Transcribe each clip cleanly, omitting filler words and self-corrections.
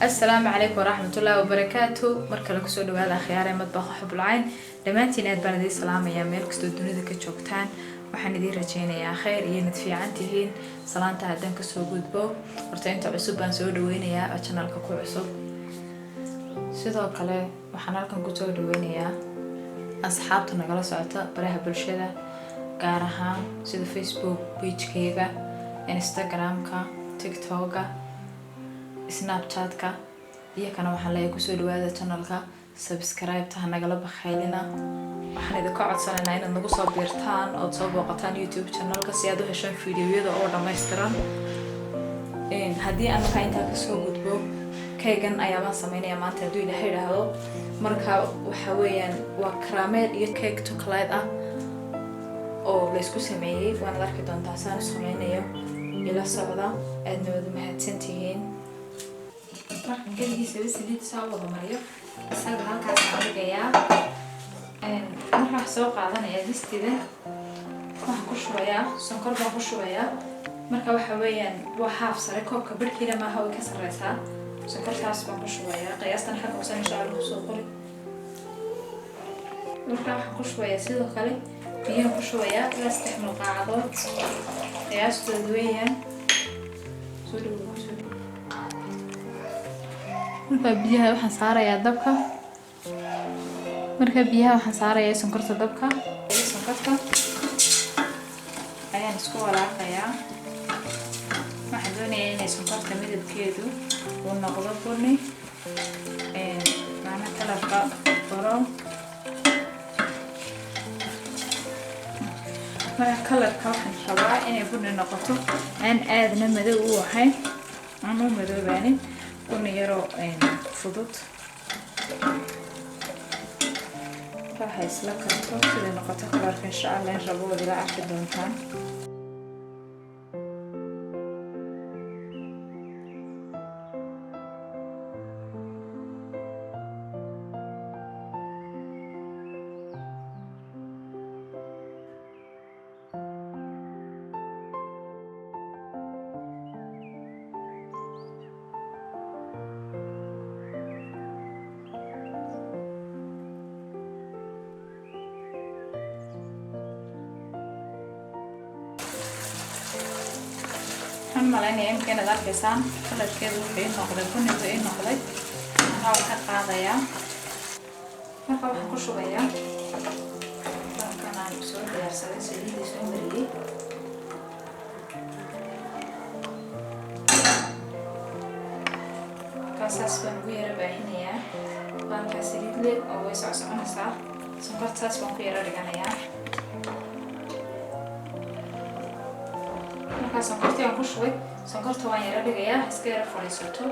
السلام عليكم ورحمة الله وبركاته. مركل كسر هذا خيار مطبخ حب العين دمانتين أدبنا دي سلام يا ملك استوديو ذيك الشوكتان وحنا دي رجينا يا خير ينتفي عنتهين سلام تهدن كسر جود بو ورتين تعصب بنسود دوين يا عشان الكوكو عصب سيدا كله وحنا لكم كسر دوين يا أصحابنا جلس عطاء بريها بالشدة قارها سيدا فيسبوك بيج كيجا إنستغرام كا تيك توكا Snapchat-ka iyo kana waxaan leeyahay ku soo dhawaada channel-ka subscribe-ta nagala bakhaylina waxaan idin ka codsanaynaa inaad nagu soo biirtaan oo soo booqataan YouTube channel-ka si aad u heshaan fiidiyowyada oo dhammaystiran haddii aan ka inta ka soo gudbo keegan ayaa ma sameynaya maanta haddii ilaahay yiraahdo marka waxa weeyaan waa caramel iyo cake chocolate ah oo la isku sameeyay waan arki doontaa saan sameynayo ila socda aadna wada mahadsantihiin marka geligiisa saliid soo wada mariyo isaga halkaas aan dhigayaa marka soo qaadanaya distida wax ku shubaya sonkor baan ku shubaya marka waxa weeyaan waa half sare koobka barkiina ma aha way ka sareysaa sonkortaas baan ku shubaya qiyaastan xagga hoose insha Allah soo qori marka wax ku shubaya sidoo kale biyo ku shubaya la isticmaal qaado qiyaastoodu weeyaan soo dhawo marka biyaha waxaan saarayaa dabka sonkorta dabka sonkorta ayaan isku walaaqayaa waxaan doonayaa inay sonkorta midabkeedu uu noqdo bunni maana kalarka brown marka kalarka waxaan rabaa inay bunni noqoto aan aadna madow u ahayn aan u madoobaanin كون يرو فضوط راح يسلك الطرف إذا نقطة كلارك إن شاء الله نجربوه دي لا أحد دونتان مالين يمكن هذا الكيسان خلت كده وحين نقدر كنا وين نقدر نحاول نقطع يا نقطع نخش شوية كان عندي سؤال يا سلام سيدي سؤال بريء كاساس بنقير بعينيا بان كاسيد لي أو يسوع سبحان الله سكرت ساس بنقير رجعنيا sonkortii aan ku shubay sonkorta waan yara dhigayaa iska yara fadhiisato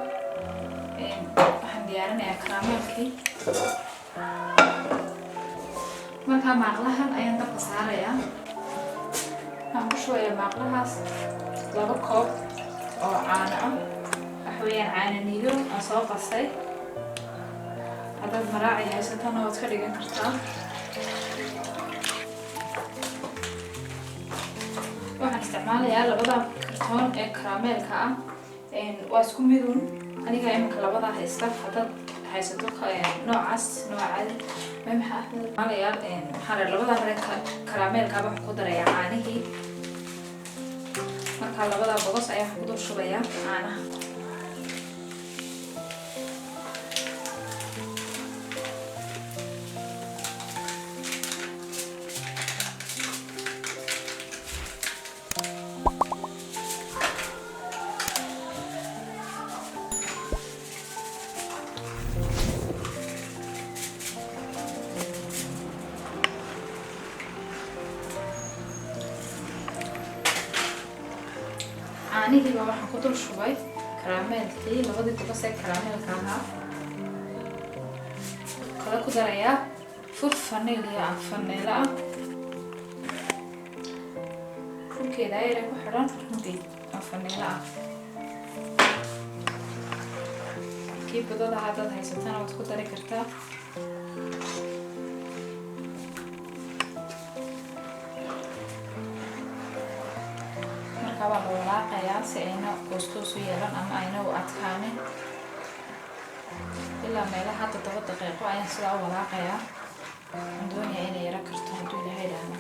waxaan diyaarinayaa karameelkii markaa maaqlahan ayaan dabka saarayaa waxaan ku shubayaa maaqlahaas 2 koob oo caano ah waxa weeyaan caano niido aan soo qasay haddaad maraaci haysatana waad ka dhigan kartaa waxaan isticmaalayaa labada kartoon ee karameelka ah waa isku midun aniga iminka labada haysta haddaad haysato noocaas noocaadi maxaa isticmaalayaa labada reer karameelka waxaan ku darayaa caanihii marka labada bogos ayaa ku dul shubayaa caanaha caanihii baa waxaan ku dul shubay karameelkii labadii bogos ee karameelka ahaa kala ku darayaa fur vanilya aan vanilla ah furkeeda ayay ku xidhan runtii aan vanilla ah kii badada haddaad haysatana waad ku dari kartaa marka waa loo walaaqayaa si ayna goostoosu yeelan ama ayna u adkaanin ilaa meelaha 7 daqiiqo ayaan sidaa u walaaqayaa. Waxaan doonayaa inay yara karto hadduu Ilaahay idhaahdo.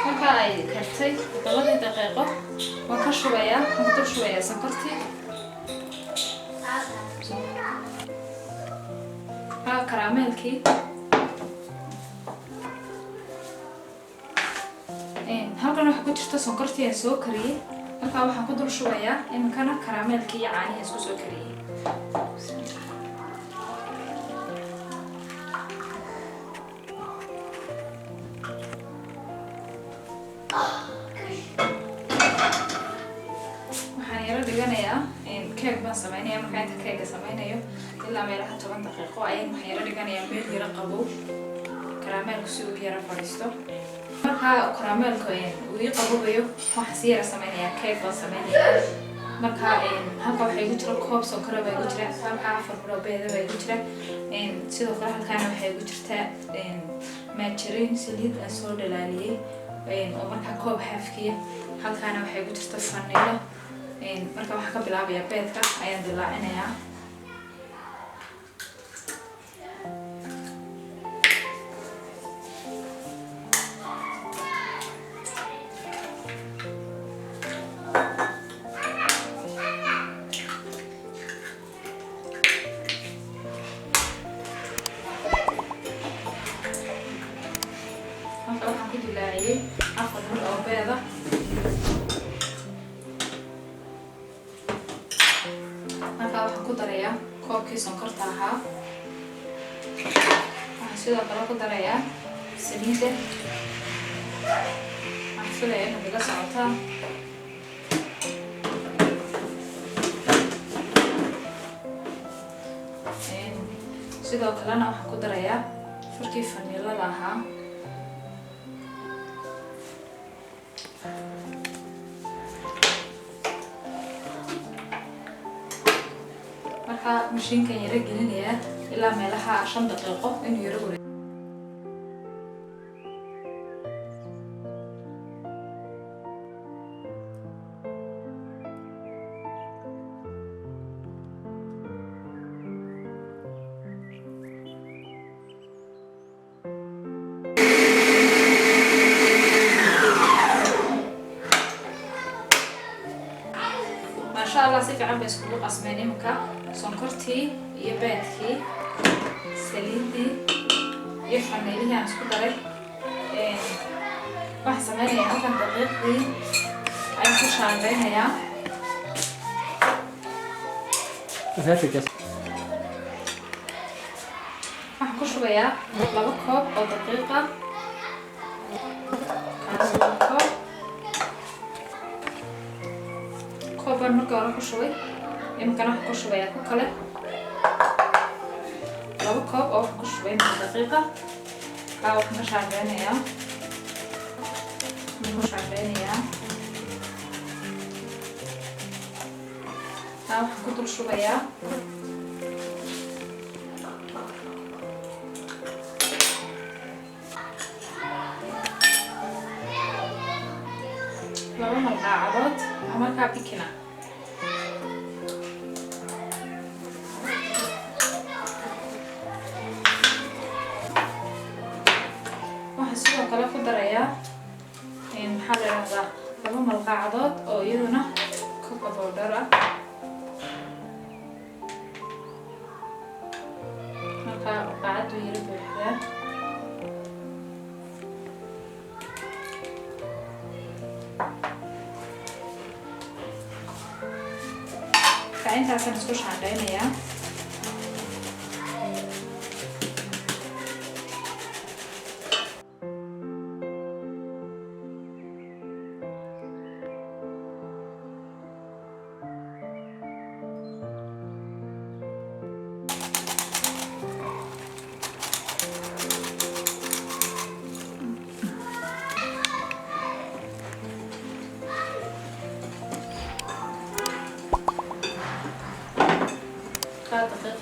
marka ay kartay 7 daqiiqo waan ka shubayaa, waxaan ku dul shubayaa sonkortii. Karameelkii halkan waxa ku jirta sonkortii aan soo kariyey, marka waxaan ku dul shubayaa iminkana karameelkii iyo caanihii isku soo kariyey. waxaan yara dhiganayaa keeg baan samaynayaa. marka inta keega samaynayo ilaa meelaha 10 daqiiqo ayaan waxaan yara dhiganayaa meel yara qabow karameelku si uu yara fadhiisto. marka karameelku uu ii qaboobayo waxaan si yara samaynayaa keeg baan samaynayaa. marka halka waxaa igu jira koob sonkor baa igu jira, halka 4 miro beeda baa igu jira, sidoo kale halkaana waxaa igu jirta margarine saliid aan soo dhalaaliyey oo marka koob halfkiya. halkaana waxaa igu jirta vanilla. marka waxaan ka bilaabayaa beedka ayaan dilaacinayaa. marka waxaan ku dilaaciyey 4 miro oo beeda. marka waxaan ku darayaa koobkii sonkorta ahaa. waxaan sidoo kale ku darayaa saliidda. waxaan filayaa inaad ila socotaan. sidoo kalena waxaan ku darayaa furkii vanillada ahaa. marka mashiinkan yara gelinayaa ilaa meelaha 5 daqiiqo inuu yara wareego. maasha Allah si fiican bay iskugu qasmeen iminka sonkortii iyo beedkii, saliiddii iyo vanillihii aan isku daray. waxaan samaynayaa halkan daqiiqdii ayaan ku shaandaynayaa. waxaan ku shubayaa 2 koob oo daqiiqa. kaas waa koob baan markii hore ku shubay, iminkana waxaan ku shubayaa ku kale 2 koob oo waxaan ku shubay daqiiqa. waxaan ka shaandaynayaa. waxaan ku dul shubayaa laba malqaacadood oo markaa bikina. waxaan sidoo kale ku darayaa maxaa la yidhahdaa 2 malqaacadood oo iyaduna cocoa powder ah. marka qaacadu yara buuxdaa. intaasaan isku shaandhaynayaa.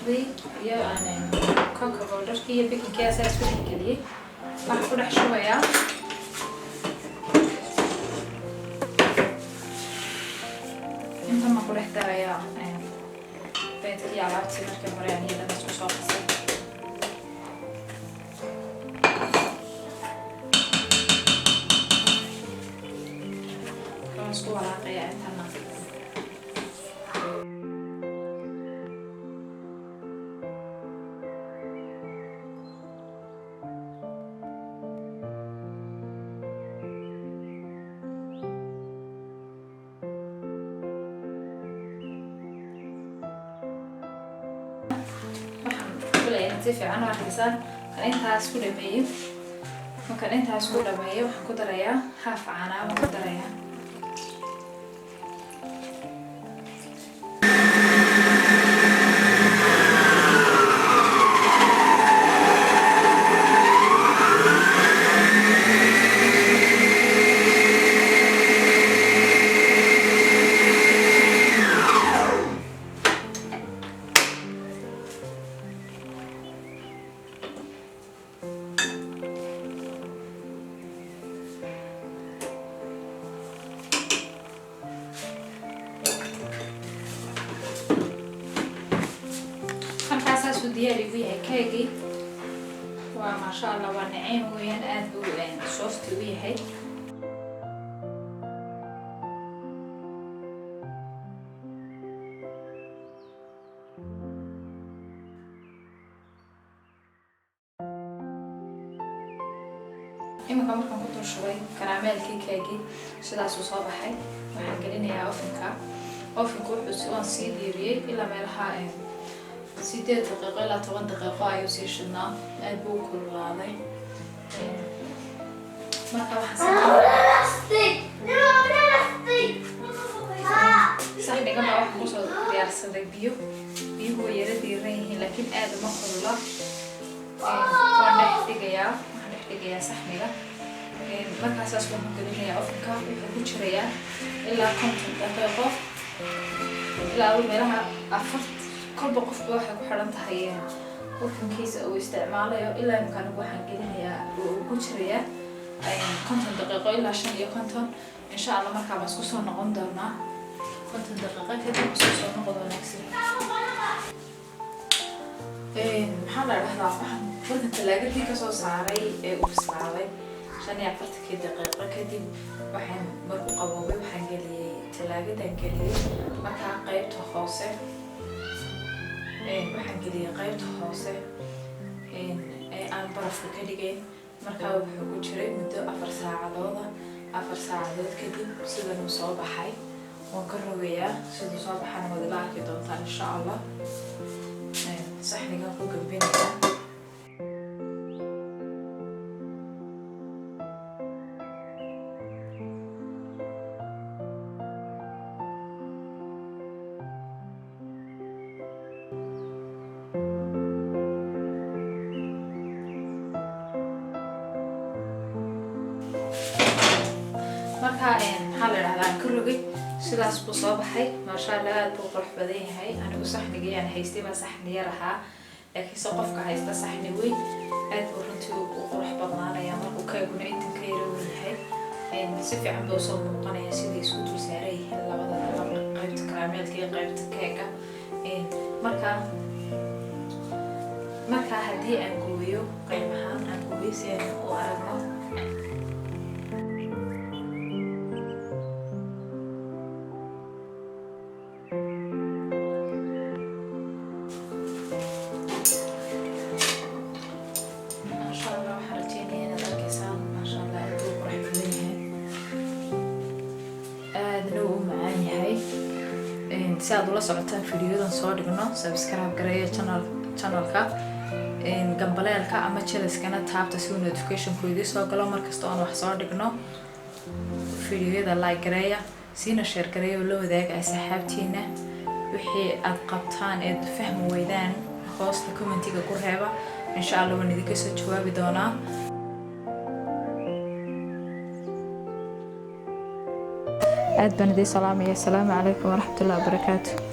milixdii iyo cocoa powderkii iyo baking asaas ku geliyay waxaan ku dhex shubayaa inta ma ku dhex darayaa beedkii alaabtii markii hore aan iyadana isku soo qasay kan isku walaaqayaa intana si fiican oo arkaysan kan intaas ku dhameeyay markaan intaas ku dhameeyo waxaan ku darayaa haaf caano ama ku darayaa diyaar igu yahay keegii waa maasha Allah waa naceen weeyaan aad buu soft u yahay iminka markaan ku dulshubay karameelkii keegii sidaas uu soo baxay waxaan gelinayaa ovenka wuxuu waan sii diiriyay ilaa meelaha 8 daqiiqo ilaa 10 daqiiqo ayuu sii shidnaa aad buu u kululaaday marka waxaan saxniga ma waxaan kusoo diyaarsaday biyuhu way yara diiran yihiin laakiin aad uma kulula waan dhex dhigayaa saxniga markaasaas waxaan gelinayaa ovenka wuxuu ku jirayaa ilaa 50 daqiiqo ilaa meelaha 4 kolba qofba waxay ku xiran tahay ovenkiisa uu isticmaalayo ilaa imkaan waxaan gelinayaa uu ku jirayaa 50 daqiiqo ilaa 55 insha Allah markaa baan isku soo noqon doonaa 50 daqiiqo kadib isku soo noqon wanaagsan maxaa la dhahdaa waxaan marka talaagadii ka soo saaray ee uu bislaaday 45 daqiiqo kadib waxaan markuu qaboobay waxaan geliyay talaagadan geliyay markaa qaybta hoose waxaan geliyay qaybta hoose ee aan barafka ka dhigayn markaa wuxuu ku jiray muddo 4 saacadood kadib sidan uu soo baxay waan ka rogayaa siduu soo baxana wada la arki doontaan insha Allah saxnigan ku gambinayaa marka maxaa la dhahdaa ka rogay sidaas buu soo baxay maasha Allah aad buu qurux badan yahay anigu saxniga aan haystay baa saxni yar ahaa laakiin soo qofka haysta saxni weyn aad buu runtii u qurux badnaanaya markuu keeguna inta ka yar yahay si fiican buu soo muuqanaya sidii isku dul saaran yihiin labada qaybta karameelka iyo qaybta keega marka haddii aan gooyo qayb ahaan aan gooyo si aan u aragno si aad ula socotaan fiidiyodan soo dhigno subscribe gareeya channelka gambaleelka ama jeliskana taabta si notification-ku idin soo galo markasta oo wax soo dhigno fiidiyada like gareeya siina share gareeya oo la wadaaga asxaabtiina wixii aad qabtaan ee fahmi weydaan hoosta commentiga ku reeba insha Allah waan idinka soo jawaabi doonaa aad baan idin salaamaya. Assalaamu calaykum waraxmatullaahi wabarakaatuh.